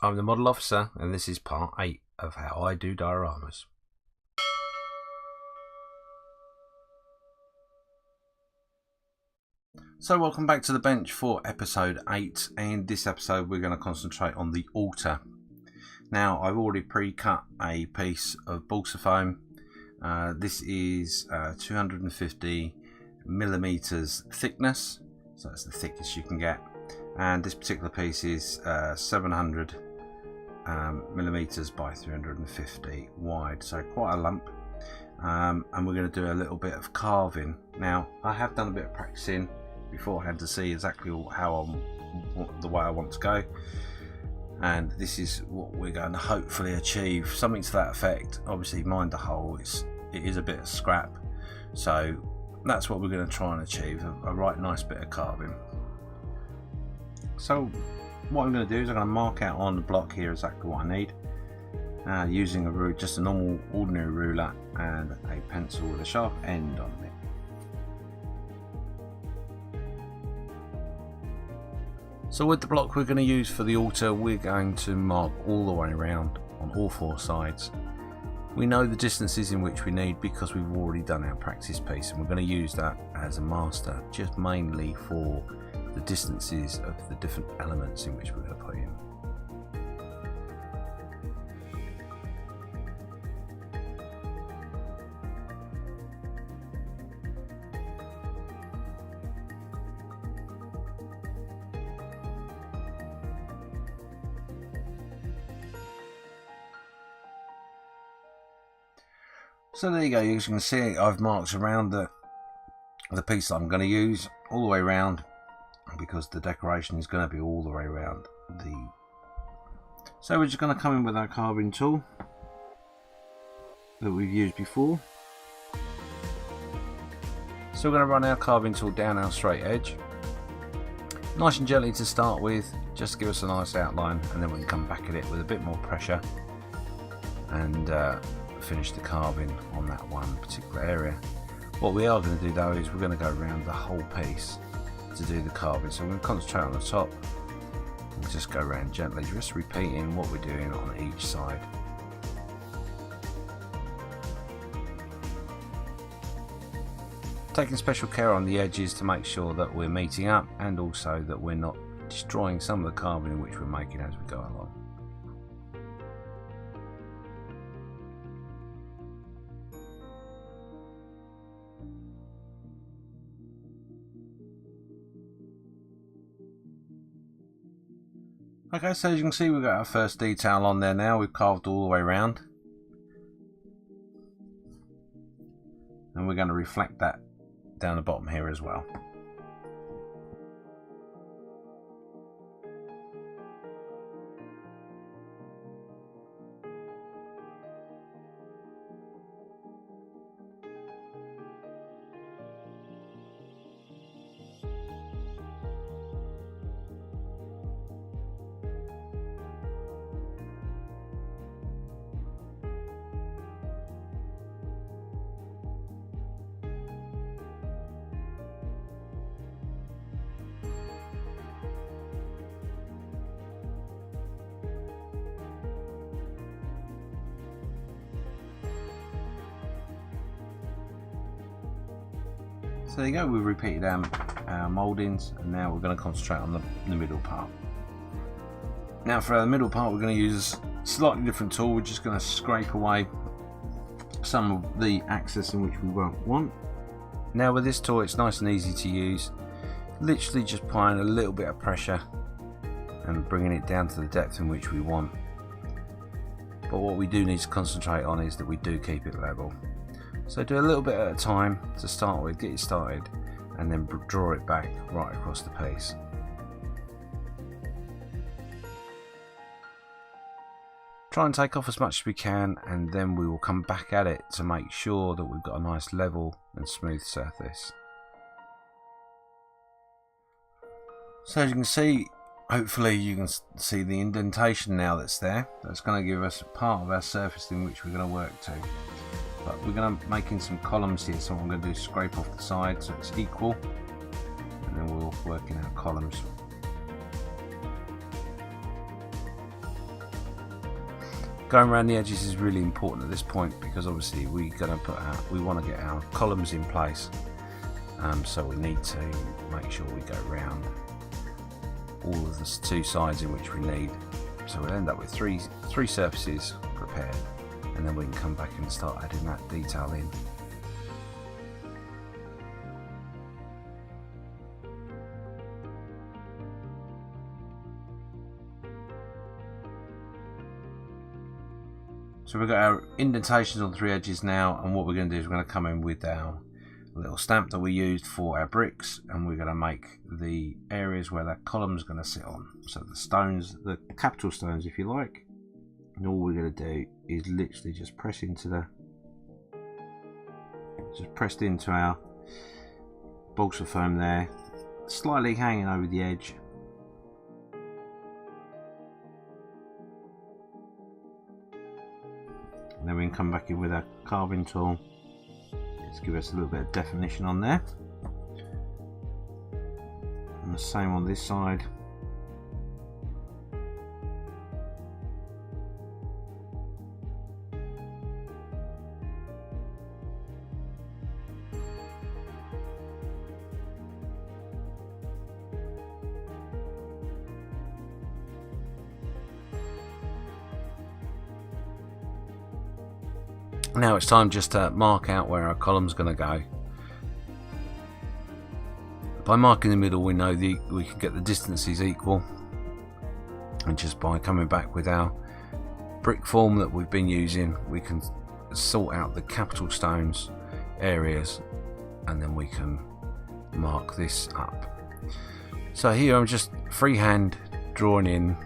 I'm the model officer, and this is part 8 of how I do dioramas. So welcome back to the bench for episode 8, and this episode we're going to concentrate on the altar. Now I've already pre-cut a piece of balsa foam. This is 250 millimeters thickness, so that's the thickest you can get, and this particular piece is 700 millimeters by 350 wide, so quite a lump. And we're going to do a little bit of carving. Now I have done a bit of practicing beforehand to see exactly the way I want to go, and this is what we're going to hopefully achieve, something to that effect. Obviously mind the hole, it is a bit of scrap, so that's what we're going to try and achieve, a right nice bit of carving. So what I'm going to do is I'm going to mark out on the block here exactly what I need, using a ruler, just a normal ordinary ruler and a pencil with a sharp end on it. So with the block we're going to use for the altar, we're going to mark all the way around on all 4 sides. We know the distances in which we need because we've already done our practice piece, and we're going to use that as a master, just mainly for the distances of the different elements in which we're going to put in. So there you go, as you can see I've marked around the piece that I'm going to use all the way around, because the decoration is going to be all the way around So we're just going to come in with our carving tool that we've used before. So we're going to run our carving tool down our straight edge, nice and gently to start with, just to give us a nice outline, and then we can come back at it with a bit more pressure and finish the carving on that one particular area. What we are going to do though is we're going to go around the whole piece to do the carving, so we're going to concentrate on the top and just go around gently, just repeating what we're doing on each side. Taking special care on the edges to make sure that we're meeting up, and also that we're not destroying some of the carving which we're making as we go along. Okay, so as you can see we've got our first detail on there now. We've carved all the way around, and we're going to reflect that down the bottom here as well. So there you go, we've repeated our mouldings, and now we're going to concentrate on the middle part. Now for the middle part we're going to use a slightly different tool. We're just going to scrape away some of the access in which we won't want. Now with this tool it's nice and easy to use, literally just applying a little bit of pressure and bringing it down to the depth in which we want. But what we do need to concentrate on is that we do keep it level. So do a little bit at a time to start with, get it started, and then draw it back right across the piece. Try and take off as much as we can, and then we will come back at it to make sure that we've got a nice level and smooth surface. So as you can see, hopefully you can see the indentation now that's there. That's going to give us a part of our surface in which we're going to work to. But we're going to make in some columns here, so what I'm going to do is scrape off the side so it's equal, and then we'll work in our columns. Going around the edges is really important at this point, because obviously we want to get our columns in place. So we need to make sure we go round all of the two sides in which we need. So we'll end up with three surfaces prepared, and then we can come back and start adding that detail in. So we've got our indentations on the 3 edges now, and what we're going to do is we're going to come in with our little stamp that we used for our bricks, and we're going to make the areas where that column is going to sit on. So the stones, the capital stones if you like, and all we're going to do is literally just press into our balsa foam there, slightly hanging over the edge. And then we can come back in with our carving tool. Just give us a little bit of definition on there. And the same on this side. Now it's time just to mark out where our column's going to go. By marking the middle, we know we can get the distances equal, and just by coming back with our brick form that we've been using, we can sort out the capital stones areas, and then we can mark this up. So here I'm just freehand drawing in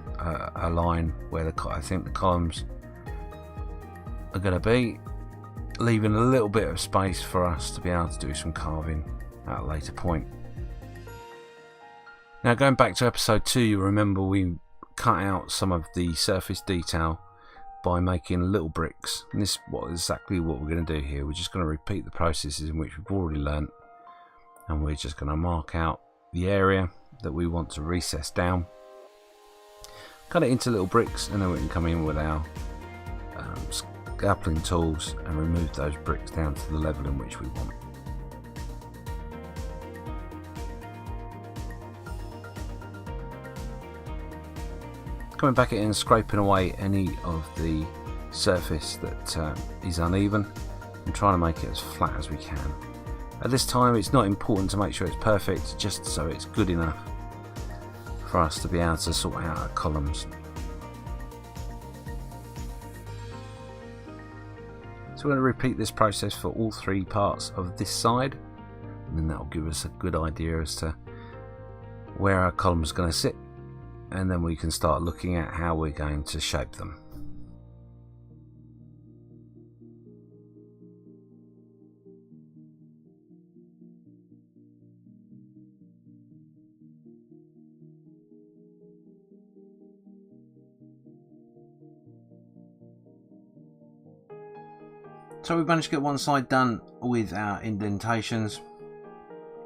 a line where I think the columns are going to be, leaving a little bit of space for us to be able to do some carving at a later point. Now, going back to episode 2, you remember we cut out some of the surface detail by making little bricks, and this is exactly what we're going to do here. We're just going to repeat the processes in which we've already learnt, and we're just going to mark out the area that we want to recess down, cut it into little bricks, and then we can come in with our scalpel tools and remove those bricks down to the level in which we want. Coming back in and scraping away any of the surface that is uneven, and trying to make it as flat as we can. At this time, it's not important to make sure it's perfect, just so it's good enough for us to be able to sort out our columns. So we're going to repeat this process for all 3 parts of this side, and then that will give us a good idea as to where our column is going to sit, and then we can start looking at how we're going to shape them. So we've managed to get one side done with our indentations,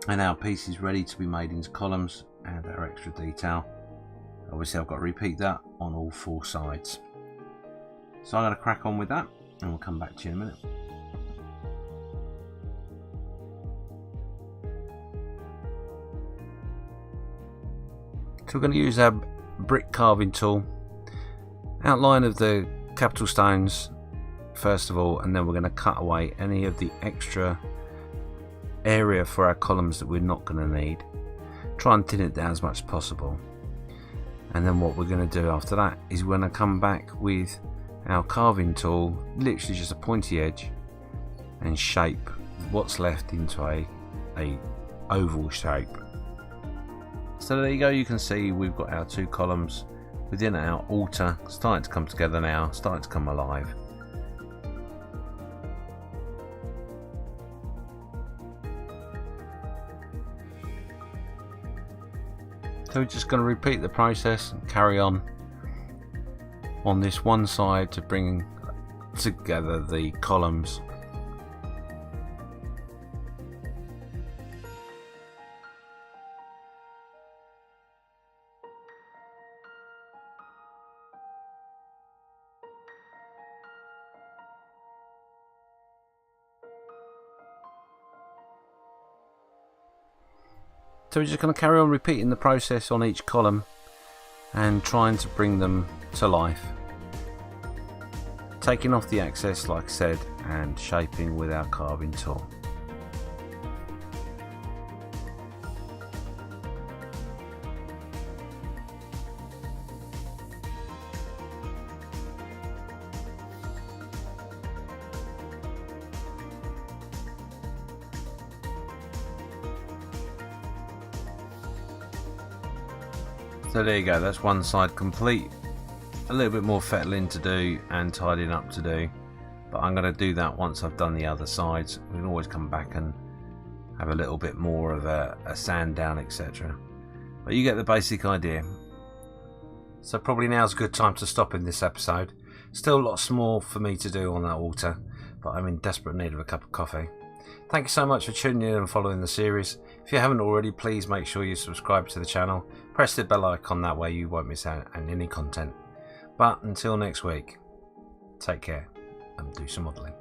and our piece is ready to be made into columns and our extra detail. Obviously I've got to repeat that on all 4 sides. So I'm going to crack on with that, and we'll come back to you in a minute. So we're going to use our brick carving tool, outline of the capital stones first of all, and then we're going to cut away any of the extra area for our columns that we're not going to need. Try and thin it down as much as possible, and then what we're going to do after that is we're going to come back with our carving tool, literally just a pointy edge, and shape what's left into a oval shape. So there you go, you can see we've got our 2 columns within our altar starting to come together now, starting to come alive. So we're just going to repeat the process and carry on this one side to bring together the columns. So we're just going to carry on repeating the process on each column and trying to bring them to life. Taking off the excess, like I said, and shaping with our carving tool. So there you go, that's one side complete. A little bit more fettling to do and tidying up to do, but I'm going to do that once I've done the other sides. We can always come back and have a little bit more of a sand down, etc. But you get the basic idea. So probably now's a good time to stop in this episode. Still lots more for me to do on that altar, but I'm in desperate need of a cup of coffee. Thank you so much for tuning in and following the series. If you haven't already, please make sure you subscribe to the channel. Press the bell icon, that way you won't miss out on any content. But until next week, take care and do some modelling.